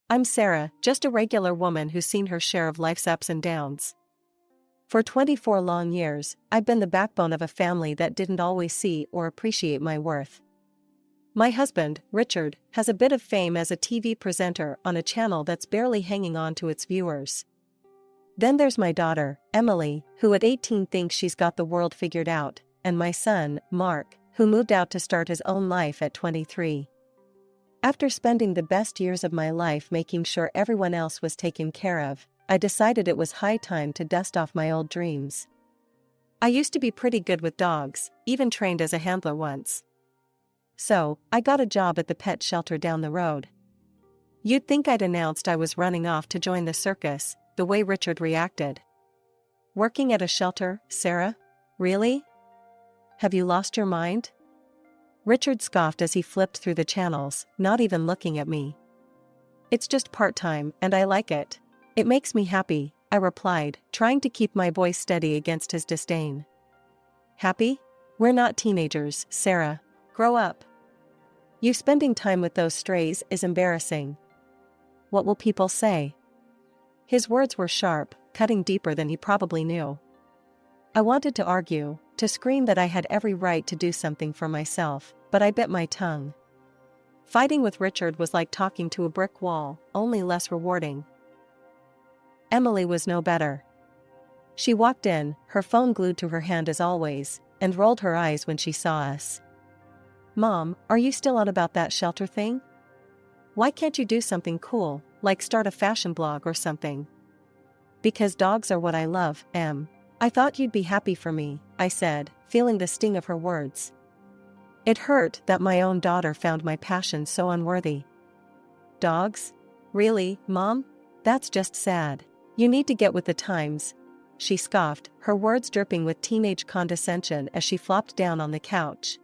I'm Sarah, just a regular woman who's seen her share of life's ups and downs. For 24 long years, I've been the backbone of a family that didn't always see or appreciate my worth. My husband, Richard, has a bit of fame as a TV presenter on a channel that's barely hanging on to its viewers. Then there's my daughter, Emily, who at 18 thinks she's got the world figured out, and my son, Mark, who moved out to start his own life at 23. After spending the best years of my life making sure everyone else was taken care of, I decided it was high time to dust off my old dreams. I used to be pretty good with dogs, even trained as a handler once. So, I got a job at the pet shelter down the road. You'd think I'd announced I was running off to join the circus, the way Richard reacted. Working at a shelter, Sarah? Really? Have you lost your mind? Richard scoffed as he flipped through the channels, not even looking at me. It's just part-time, and I like it. It makes me happy, I replied, trying to keep my voice steady against his disdain. Happy? We're not teenagers, Sarah. Grow up. You spending time with those strays is embarrassing. What will people say? His words were sharp, cutting deeper than he probably knew. I wanted to argue, to scream that I had every right to do something for myself, but I bit my tongue. Fighting with Richard was like talking to a brick wall, only less rewarding. Emily was no better. She walked in, her phone glued to her hand as always, and rolled her eyes when she saw us. Mom, are you still on about that shelter thing? Why can't you do something cool, like start a fashion blog or something? Because dogs are what I love, Em. I thought you'd be happy for me, I said, feeling the sting of her words. It hurt that my own daughter found my passion so unworthy. Dogs? Really, Mom? That's just sad. You need to get with the times. She scoffed, her words dripping with teenage condescension as she flopped down on the couch.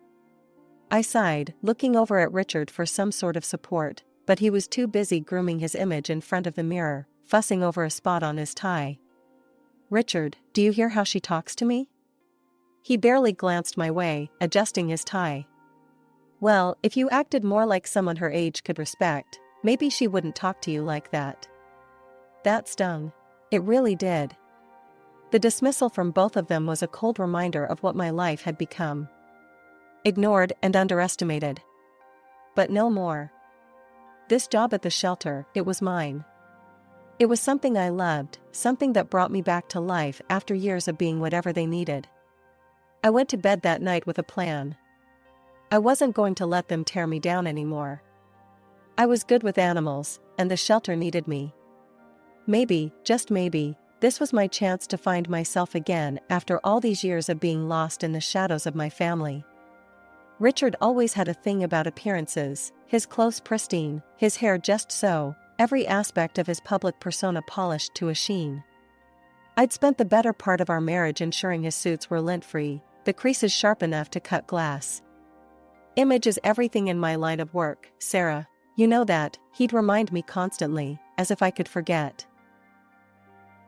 I sighed, looking over at Richard for some sort of support, but he was too busy grooming his image in front of the mirror, fussing over a spot on his tie. Richard, do you hear how she talks to me? He barely glanced my way, adjusting his tie. Well, if you acted more like someone her age could respect, maybe she wouldn't talk to you like that. That stung. It really did. The dismissal from both of them was a cold reminder of what my life had become. Ignored and underestimated. But no more. This job at the shelter, it was mine. It was something I loved, something that brought me back to life after years of being whatever they needed. I went to bed that night with a plan. I wasn't going to let them tear me down anymore. I was good with animals, and the shelter needed me. Maybe, just maybe, this was my chance to find myself again after all these years of being lost in the shadows of my family. Richard always had a thing about appearances, his clothes pristine, his hair just so, every aspect of his public persona polished to a sheen. I'd spent the better part of our marriage ensuring his suits were lint-free, the creases sharp enough to cut glass. Image is everything in my line of work, Sarah. You know that, he'd remind me constantly, as if I could forget.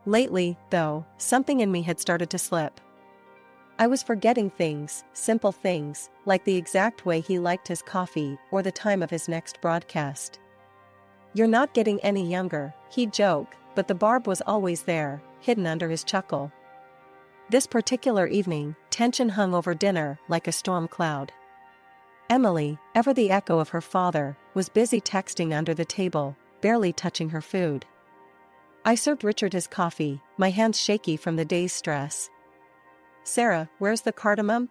Lately, though, something in me had started to slip. I was forgetting things, simple things, like the exact way he liked his coffee or the time of his next broadcast. You're not getting any younger, he'd joke, but the barb was always there, hidden under his chuckle. This particular evening, tension hung over dinner like a storm cloud. Emily, ever the echo of her father, was busy texting under the table, barely touching her food. I served Richard his coffee, my hands shaky from the day's stress. Sarah, where's the cardamom?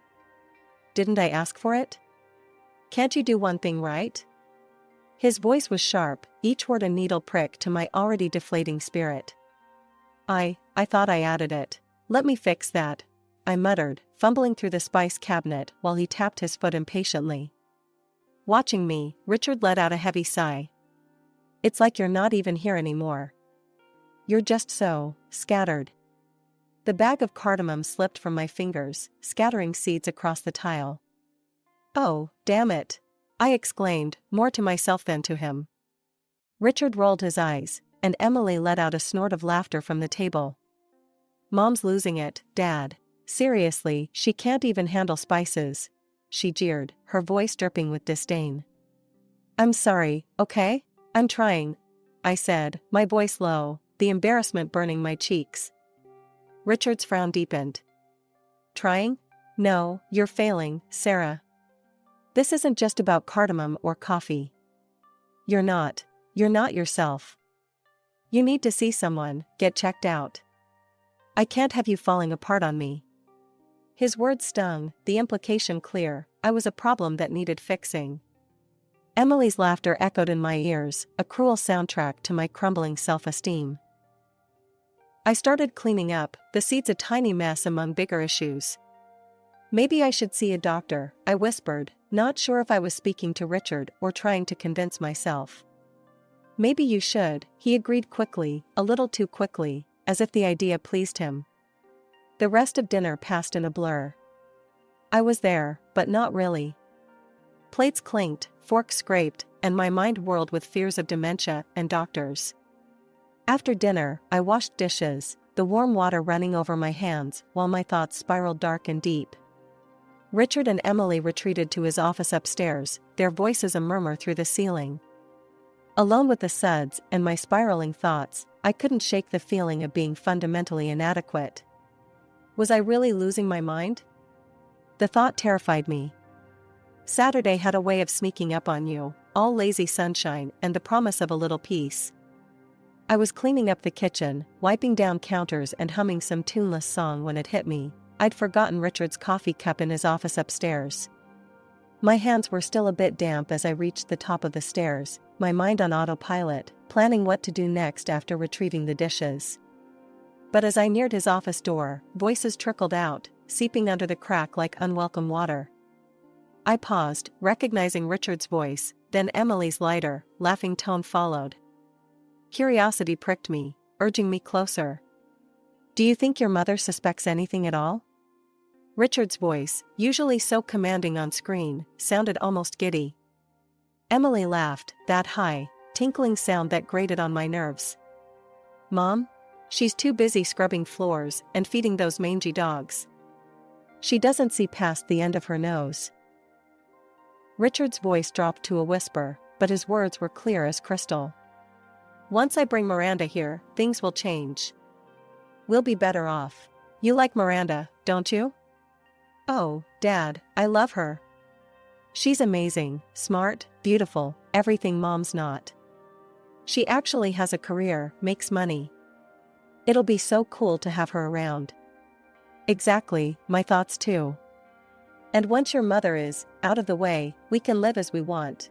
Didn't I ask for it? Can't you do one thing right? His voice was sharp, each word a needle prick to my already deflating spirit. I thought I added it. Let me fix that, I muttered, fumbling through the spice cabinet while he tapped his foot impatiently. Watching me, Richard let out a heavy sigh. It's like you're not even here anymore. You're just so scattered. The bag of cardamom slipped from my fingers, scattering seeds across the tile. Oh, damn it! I exclaimed, more to myself than to him. Richard rolled his eyes, and Emily let out a snort of laughter from the table. Mom's losing it, Dad. Seriously, she can't even handle spices. She jeered, her voice dripping with disdain. I'm sorry, okay? I'm trying. I said, my voice low, the embarrassment burning my cheeks. Richard's frown deepened. Trying? No, you're failing, Sarah. This isn't just about cardamom or coffee. You're not yourself. You need to see someone, get checked out. I can't have you falling apart on me. His words stung, the implication clear, I was a problem that needed fixing. Emily's laughter echoed in my ears, a cruel soundtrack to my crumbling self-esteem. I started cleaning up, the seeds a tiny mess among bigger issues. Maybe I should see a doctor, I whispered, not sure if I was speaking to Richard or trying to convince myself. Maybe you should, he agreed quickly, a little too quickly, as if the idea pleased him. The rest of dinner passed in a blur. I was there, but not really. Plates clinked, forks scraped, and my mind whirled with fears of dementia and doctors. After dinner, I washed dishes, the warm water running over my hands while my thoughts spiraled dark and deep. Richard and Emily retreated to his office upstairs, their voices a murmur through the ceiling. Alone with the suds and my spiraling thoughts, I couldn't shake the feeling of being fundamentally inadequate. Was I really losing my mind? The thought terrified me. Saturday had a way of sneaking up on you, all lazy sunshine and the promise of a little peace. I was cleaning up the kitchen, wiping down counters and humming some tuneless song when it hit me. I'd forgotten Richard's coffee cup in his office upstairs. My hands were still a bit damp as I reached the top of the stairs, my mind on autopilot, planning what to do next after retrieving the dishes. But as I neared his office door, voices trickled out, seeping under the crack like unwelcome water. I paused, recognizing Richard's voice, then Emily's lighter, laughing tone followed. Curiosity pricked me, urging me closer. Do you think your mother suspects anything at all? Richard's voice, usually so commanding on screen, sounded almost giddy. Emily laughed, that high, tinkling sound that grated on my nerves. Mom? She's too busy scrubbing floors and feeding those mangy dogs. She doesn't see past the end of her nose. Richard's voice dropped to a whisper, but his words were clear as crystal. Once I bring Miranda here, things will change. We'll be better off. You like Miranda, don't you? Oh, Dad, I love her. She's amazing, smart, beautiful, everything Mom's not. She actually has a career, makes money. It'll be so cool to have her around. Exactly, my thoughts too. And once your mother is out of the way, we can live as we want.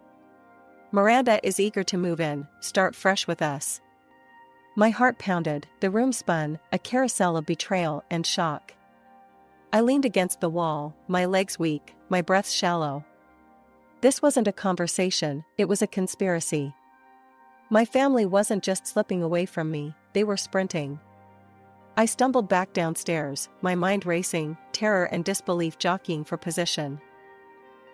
Miranda is eager to move in, start fresh with us. My heart pounded, the room spun, a carousel of betrayal and shock. I leaned against the wall, my legs weak, my breath shallow. This wasn't a conversation, it was a conspiracy. My family wasn't just slipping away from me, they were sprinting. I stumbled back downstairs, my mind racing, terror and disbelief jockeying for position.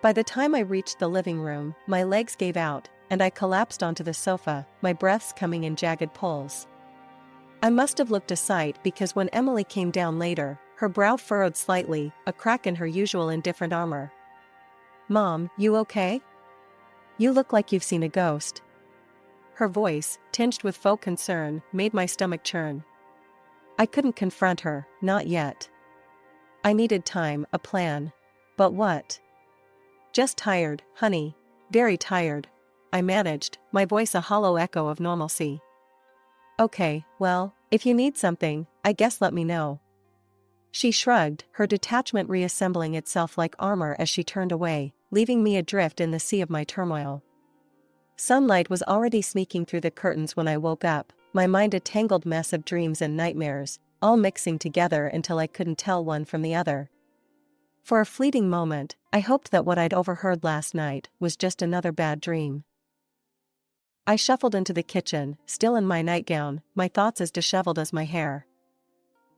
By the time I reached the living room, my legs gave out, and I collapsed onto the sofa, my breaths coming in jagged pulls. I must have looked a sight because when Emily came down later, her brow furrowed slightly, a crack in her usual indifferent armor. Mom, you okay? You look like you've seen a ghost. Her voice, tinged with faux concern, made my stomach churn. I couldn't confront her, not yet. I needed time, a plan. But what? Just tired, honey. Very tired. I managed, my voice a hollow echo of normalcy. Okay, well, if you need something, I guess let me know. She shrugged, her detachment reassembling itself like armor as she turned away, leaving me adrift in the sea of my turmoil. Sunlight was already sneaking through the curtains when I woke up, my mind a tangled mess of dreams and nightmares, all mixing together until I couldn't tell one from the other. For a fleeting moment, I hoped that what I'd overheard last night was just another bad dream. I shuffled into the kitchen, still in my nightgown, my thoughts as disheveled as my hair.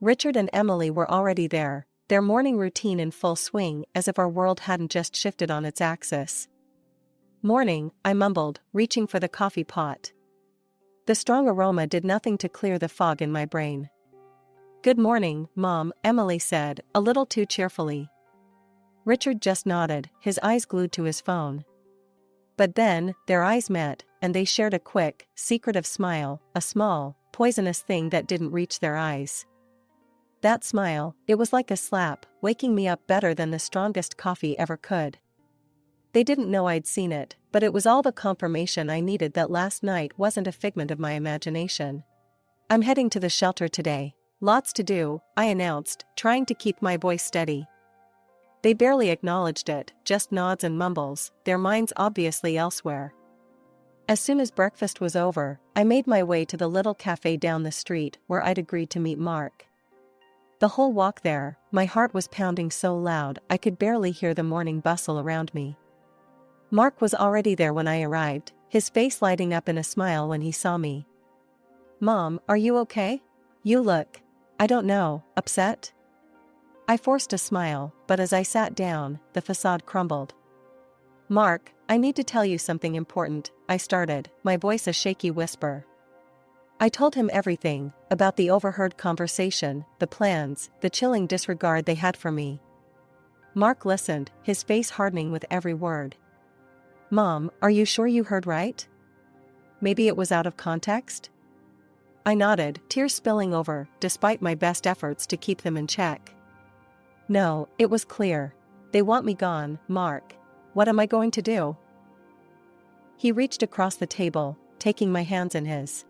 Richard and Emily were already there, their morning routine in full swing as if our world hadn't just shifted on its axis. Morning, I mumbled, reaching for the coffee pot. The strong aroma did nothing to clear the fog in my brain. Good morning, Mom, Emily said, a little too cheerfully. Richard just nodded, his eyes glued to his phone. But then, their eyes met, and they shared a quick, secretive smile, a small, poisonous thing that didn't reach their eyes. That smile, it was like a slap, waking me up better than the strongest coffee ever could. They didn't know I'd seen it, but it was all the confirmation I needed that last night wasn't a figment of my imagination. I'm heading to the shelter today. Lots to do, I announced, trying to keep my voice steady. They barely acknowledged it, just nods and mumbles, their minds obviously elsewhere. As soon as breakfast was over, I made my way to the little cafe down the street where I'd agreed to meet Mark. The whole walk there, my heart was pounding so loud I could barely hear the morning bustle around me. Mark was already there when I arrived, his face lighting up in a smile when he saw me. "Mom, are you okay? You look, I don't know, upset?" I forced a smile, but as I sat down, the facade crumbled. "Mark, I need to tell you something important," I started, my voice a shaky whisper. I told him everything, about the overheard conversation, the plans, the chilling disregard they had for me. Mark listened, his face hardening with every word. "Mom, are you sure you heard right? Maybe it was out of context?" I nodded, tears spilling over, despite my best efforts to keep them in check. "No, it was clear. They want me gone, Mark. What am I going to do?" He reached across the table, taking my hands in his.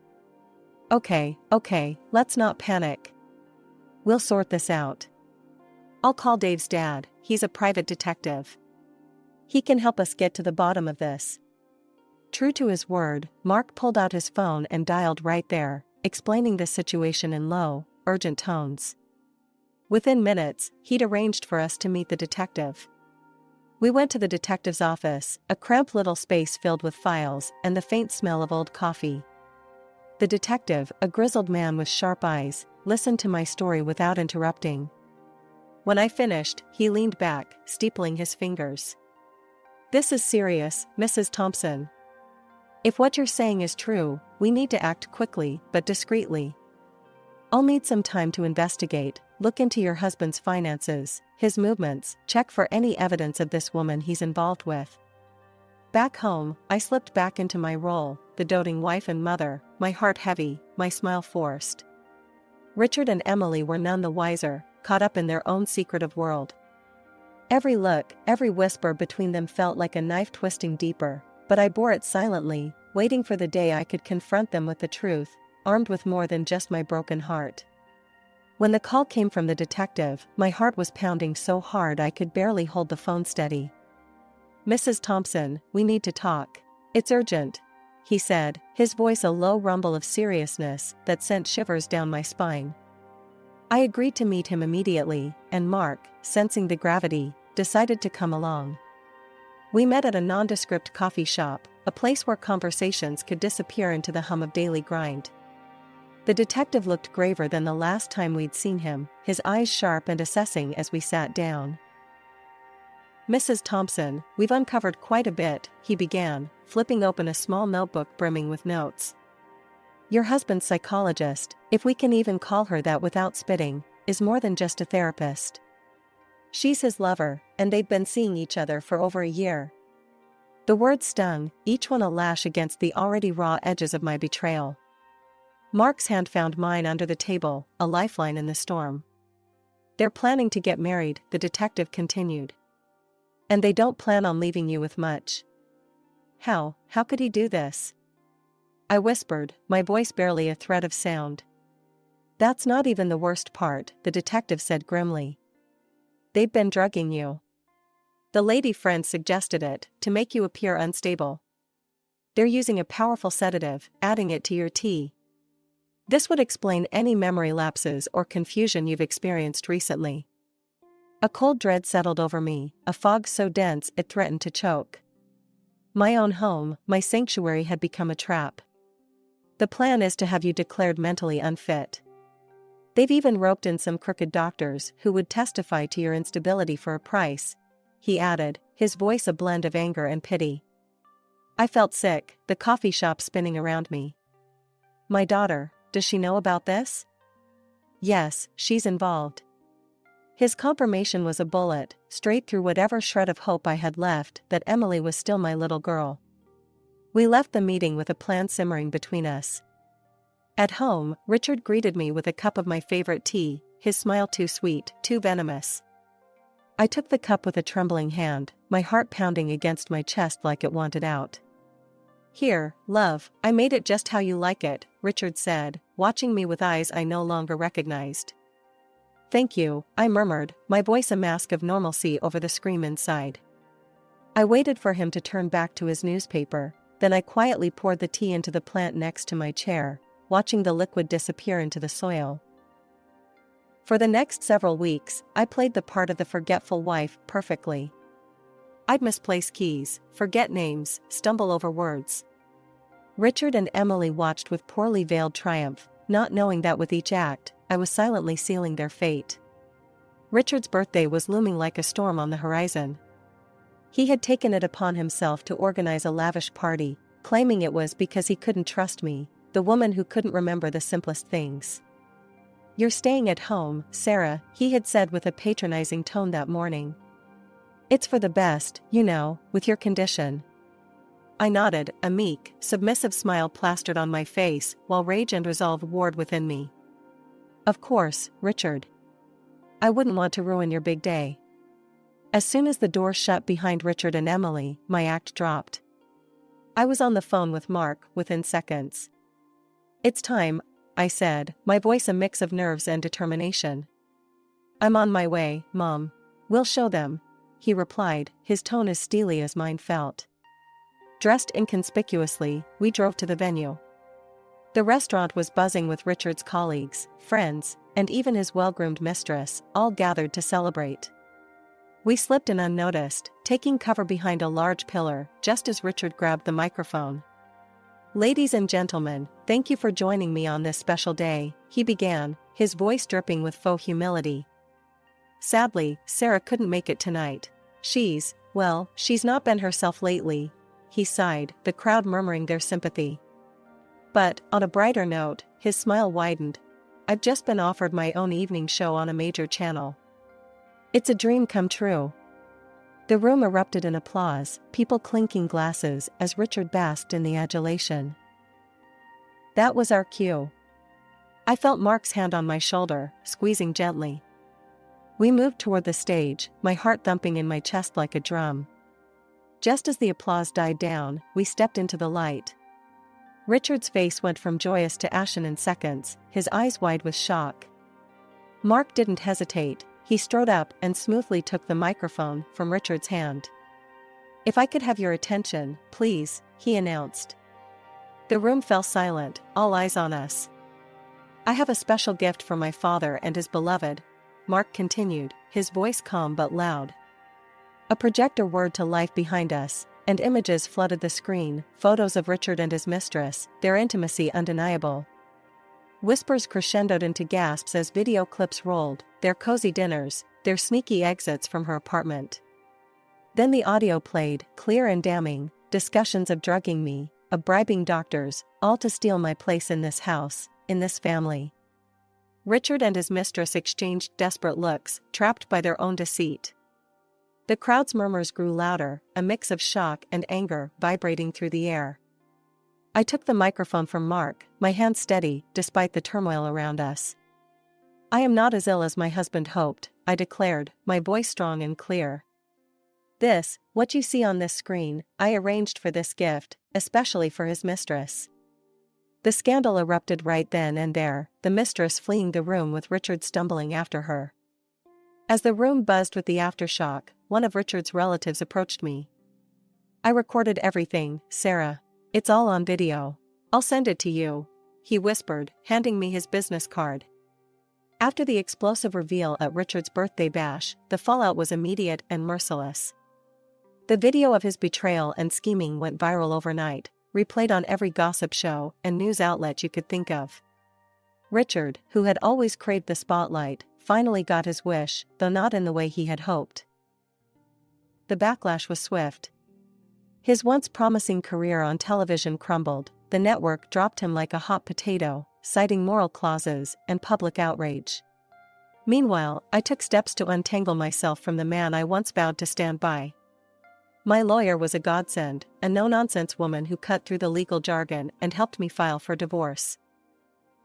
Okay, let's not panic. We'll sort this out. I'll call Dave's dad, he's a private detective. He can help us get to the bottom of this." True to his word, Mark pulled out his phone and dialed right there, explaining the situation in low, urgent tones. Within minutes, he'd arranged for us to meet the detective. We went to the detective's office, a cramped little space filled with files and the faint smell of old coffee. The detective, a grizzled man with sharp eyes, listened to my story without interrupting. When I finished, he leaned back, steepling his fingers. "This is serious, Mrs. Thompson. If what you're saying is true, we need to act quickly, but discreetly. I'll need some time to investigate, look into your husband's finances, his movements, check for any evidence of this woman he's involved with." Back home, I slipped back into my role, the doting wife and mother, my heart heavy, my smile forced. Richard and Emily were none the wiser, caught up in their own secretive world. Every look, every whisper between them felt like a knife twisting deeper, but I bore it silently, waiting for the day I could confront them with the truth, armed with more than just my broken heart. When the call came from the detective, my heart was pounding so hard I could barely hold the phone steady. "Mrs. Thompson, we need to talk. It's urgent," he said, his voice a low rumble of seriousness that sent shivers down my spine. I agreed to meet him immediately, and Mark, sensing the gravity, decided to come along. We met at a nondescript coffee shop, a place where conversations could disappear into the hum of daily grind. The detective looked graver than the last time we'd seen him, his eyes sharp and assessing as we sat down. "Mrs. Thompson, we've uncovered quite a bit," he began, flipping open a small notebook brimming with notes. "Your husband's psychologist, if we can even call her that without spitting, is more than just a therapist. She's his lover, and they've been seeing each other for over a year." The words stung, each one a lash against the already raw edges of my betrayal. Mark's hand found mine under the table, a lifeline in the storm. "They're planning to get married," the detective continued. "And they don't plan on leaving you with much." How could he do this?" I whispered, my voice barely a thread of sound. "That's not even the worst part," the detective said grimly. "They've been drugging you. The lady friend suggested it, to make you appear unstable. They're using a powerful sedative, adding it to your tea. This would explain any memory lapses or confusion you've experienced recently." A cold dread settled over me, a fog so dense it threatened to choke. My own home, my sanctuary had become a trap. "The plan is to have you declared mentally unfit. They've even roped in some crooked doctors who would testify to your instability for a price," he added, his voice a blend of anger and pity. I felt sick, the coffee shop spinning around me. "My daughter, does she know about this?" "Yes, she's involved." His confirmation was a bullet, straight through whatever shred of hope I had left that Emily was still my little girl. We left the meeting with a plan simmering between us. At home, Richard greeted me with a cup of my favorite tea, his smile too sweet, too venomous. I took the cup with a trembling hand, my heart pounding against my chest like it wanted out. "Here, love, I made it just how you like it," Richard said, watching me with eyes I no longer recognized. "Thank you," I murmured, my voice a mask of normalcy over the scream inside. I waited for him to turn back to his newspaper, then I quietly poured the tea into the plant next to my chair, watching the liquid disappear into the soil. For the next several weeks, I played the part of the forgetful wife perfectly. I'd misplace keys, forget names, stumble over words. Richard and Emily watched with poorly veiled triumph, not knowing that with each act, I was silently sealing their fate. Richard's birthday was looming like a storm on the horizon. He had taken it upon himself to organize a lavish party, claiming it was because he couldn't trust me, the woman who couldn't remember the simplest things. "You're staying at home, Sarah," he had said with a patronizing tone that morning. "It's for the best, you know, with your condition." I nodded, a meek, submissive smile plastered on my face, while rage and resolve warred within me. "Of course, Richard. I wouldn't want to ruin your big day." As soon as the door shut behind Richard and Emily, my act dropped. I was on the phone with Mark within seconds. "It's time," I said, my voice a mix of nerves and determination. "I'm on my way, Mom. We'll show them," he replied, his tone as steely as mine felt. Dressed inconspicuously, we drove to the venue. The restaurant was buzzing with Richard's colleagues, friends, and even his well-groomed mistress, all gathered to celebrate. We slipped in unnoticed, taking cover behind a large pillar, just as Richard grabbed the microphone. "Ladies and gentlemen, thank you for joining me on this special day," he began, his voice dripping with faux humility. "Sadly, Sarah couldn't make it tonight. She's not been herself lately," he sighed, the crowd murmuring their sympathy. But, on a brighter note, his smile widened. "I've just been offered my own evening show on a major channel. It's a dream come true." The room erupted in applause, people clinking glasses as Richard basked in the adulation. That was our cue. I felt Mark's hand on my shoulder, squeezing gently. We moved toward the stage, my heart thumping in my chest like a drum. Just as the applause died down, we stepped into the light. Richard's face went from joyous to ashen in seconds, his eyes wide with shock. Mark didn't hesitate. He strode up and smoothly took the microphone from Richard's hand. "If I could have your attention, please," he announced. The room fell silent, all eyes on us. "I have a special gift for my father and his beloved," Mark continued, his voice calm but loud. A projector whirred to life behind us, and images flooded the screen, photos of Richard and his mistress, their intimacy undeniable. Whispers crescendoed into gasps as video clips rolled, their cozy dinners, their sneaky exits from her apartment. Then the audio played, clear and damning, discussions of drugging me, of bribing doctors, all to steal my place in this house, in this family. Richard and his mistress exchanged desperate looks, trapped by their own deceit. The crowd's murmurs grew louder, a mix of shock and anger vibrating through the air. I took the microphone from Mark, my hand steady, despite the turmoil around us. "I am not as ill as my husband hoped," I declared, my voice strong and clear. What you see on this screen, I arranged for this gift, especially for his mistress." The scandal erupted right then and there, the mistress fleeing the room with Richard stumbling after her. As the room buzzed with the aftershock, one of Richard's relatives approached me. "I recorded everything, Sarah. It's all on video. I'll send it to you," he whispered, handing me his business card. After the explosive reveal at Richard's birthday bash, the fallout was immediate and merciless. The video of his betrayal and scheming went viral overnight, replayed on every gossip show and news outlet you could think of. Richard, who had always craved the spotlight, finally got his wish, though not in the way he had hoped. The backlash was swift. His once promising career on television crumbled, the network dropped him like a hot potato, citing moral clauses and public outrage. Meanwhile, I took steps to untangle myself from the man I once vowed to stand by. My lawyer was a godsend, a no-nonsense woman who cut through the legal jargon and helped me file for divorce.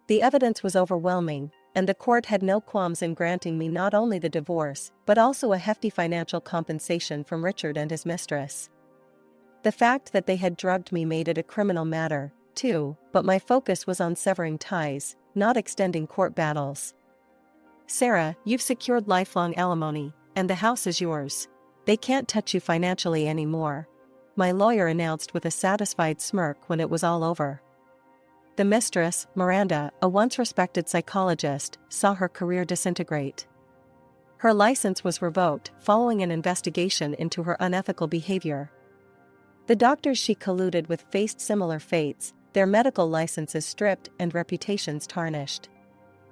The evidence was overwhelming, and the court had no qualms in granting me not only the divorce, but also a hefty financial compensation from Richard and his mistress. The fact that they had drugged me made it a criminal matter, too, but my focus was on severing ties, not extending court battles. Sarah, you've secured lifelong alimony, and the house is yours. They can't touch you financially anymore, my lawyer announced with a satisfied smirk when it was all over. The mistress, Miranda, a once respected psychologist, saw her career disintegrate. Her license was revoked following an investigation into her unethical behavior. The doctors she colluded with faced similar fates, their medical licenses stripped and reputations tarnished.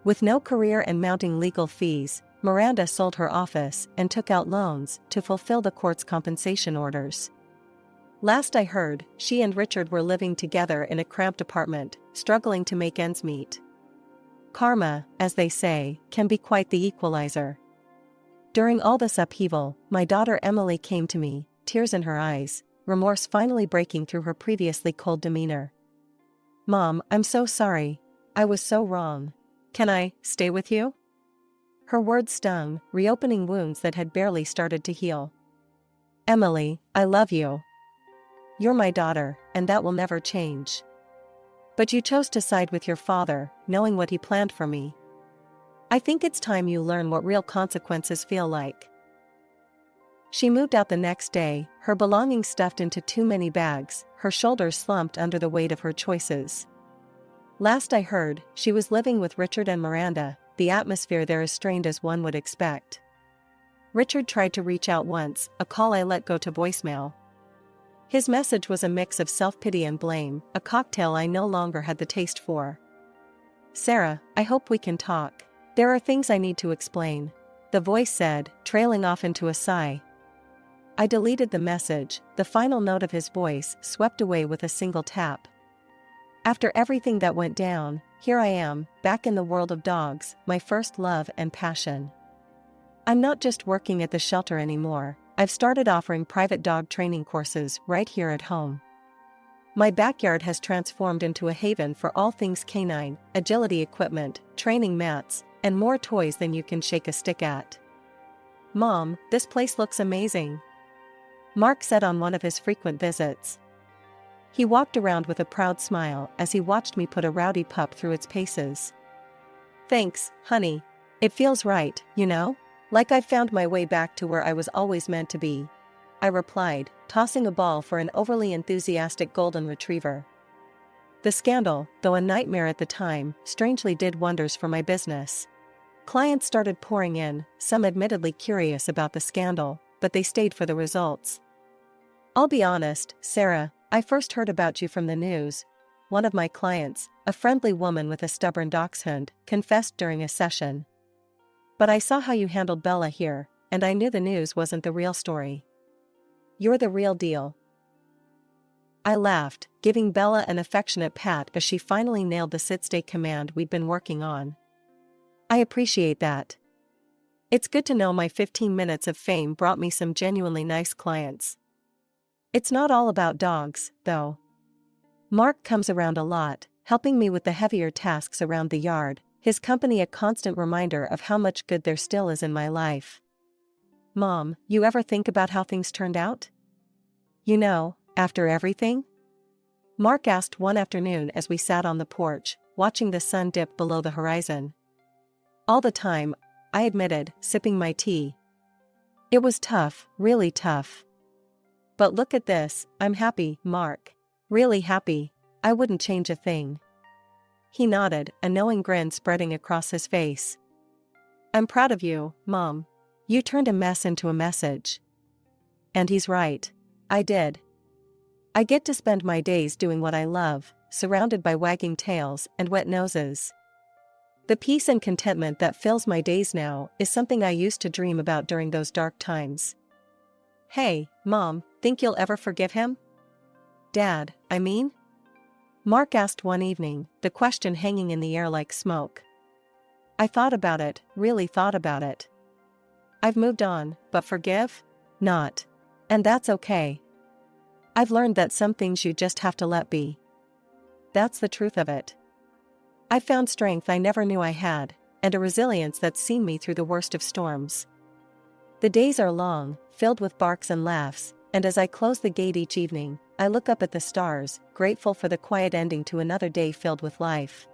With no career and mounting legal fees, Miranda sold her office and took out loans to fulfill the court's compensation orders. Last I heard, she and Richard were living together in a cramped apartment, struggling to make ends meet. Karma, as they say, can be quite the equalizer. During all this upheaval, my daughter Emily came to me, tears in her eyes, remorse finally breaking through her previously cold demeanor. "Mom, I'm so sorry. I was so wrong. Can I stay with you?" Her words stung, reopening wounds that had barely started to heal. "Emily, I love you. You're my daughter, and that will never change. But you chose to side with your father, knowing what he planned for me. I think it's time you learn what real consequences feel like." She moved out the next day, her belongings stuffed into too many bags, her shoulders slumped under the weight of her choices. Last I heard, she was living with Richard and Miranda, the atmosphere there as strained as one would expect. Richard tried to reach out once, a call I let go to voicemail. His message was a mix of self-pity and blame, a cocktail I no longer had the taste for. "Sarah, I hope we can talk. There are things I need to explain," the voice said, trailing off into a sigh. I deleted the message, the final note of his voice swept away with a single tap. After everything that went down, here I am, back in the world of dogs, my first love and passion. I'm not just working at the shelter anymore, I've started offering private dog training courses right here at home. My backyard has transformed into a haven for all things canine, agility equipment, training mats, and more toys than you can shake a stick at. "Mom, this place looks amazing," Mark said on one of his frequent visits. He walked around with a proud smile as he watched me put a rowdy pup through its paces. "Thanks, honey. It feels right, you know? Like I've found my way back to where I was always meant to be," I replied, tossing a ball for an overly enthusiastic golden retriever. The scandal, though a nightmare at the time, strangely did wonders for my business. Clients started pouring in, some admittedly curious about the scandal, but they stayed for the results. "I'll be honest, Sarah, I first heard about you from the news," one of my clients, a friendly woman with a stubborn dachshund, confessed during a session. "But I saw how you handled Bella here, and I knew the news wasn't the real story. You're the real deal." I laughed, giving Bella an affectionate pat as she finally nailed the sit-stay command we'd been working on. "I appreciate that. It's good to know my 15 minutes of fame brought me some genuinely nice clients." It's not all about dogs, though. Mark comes around a lot, helping me with the heavier tasks around the yard, his company a constant reminder of how much good there still is in my life. "Mom, you ever think about how things turned out? You know, after everything?" Mark asked one afternoon as we sat on the porch, watching the sun dip below the horizon. "All the time," I admitted, sipping my tea. "It was tough, really tough. But look at this, I'm happy, Mark. Really happy. I wouldn't change a thing." He nodded, a knowing grin spreading across his face. "I'm proud of you, Mom. You turned a mess into a message." And he's right. I did. I get to spend my days doing what I love, surrounded by wagging tails and wet noses. The peace and contentment that fills my days now is something I used to dream about during those dark times. "Hey, Mom, think you'll ever forgive him?" "Dad, I mean?" Mark asked one evening, the question hanging in the air like smoke. I thought about it, really thought about it. I've moved on, but forgive? Not. And that's okay. I've learned that some things you just have to let be. That's the truth of it. I found strength I never knew I had, and a resilience that's seen me through the worst of storms. The days are long, filled with barks and laughs, and as I close the gate each evening, I look up at the stars, grateful for the quiet ending to another day filled with life.